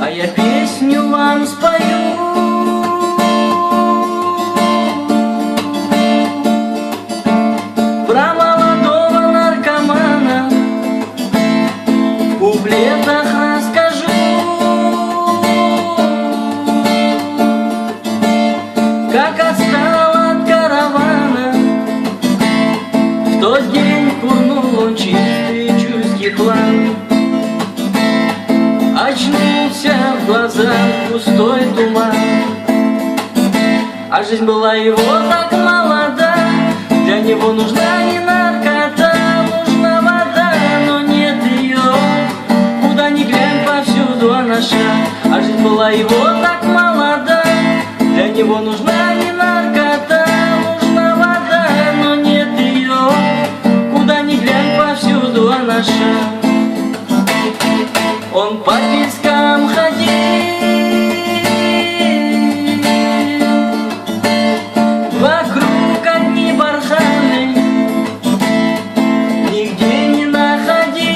а я песню вам спою. Про молодого наркомана в куплетах расскажу, как отстал от каравана. В тот день курнул он чистый чуйский план. Очнулся в глазах пустой туман, а жизнь была его так молода. Для него нужна не наркота, нужна вода, но нет ее. Куда ни глянь, повсюду она шаг. А жизнь была его так молода. Для него нужна не наркота, нужна вода, но нет ее. Куда ни глянь, повсюду она шаг. Он по пескам ходил, вокруг одни барханы, нигде не находил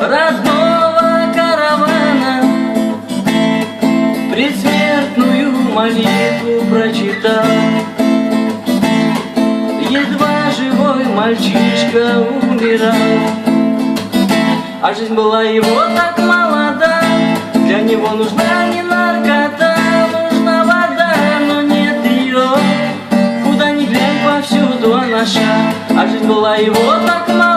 родного каравана. Предсмертную молитву прочитал, едва живой мальчишка умирал. А жизнь была его так молода. Для него нужна не наркота, нужна вода, но нет ее. Куда ни глянь, повсюду она шаг. А жизнь была его так молода.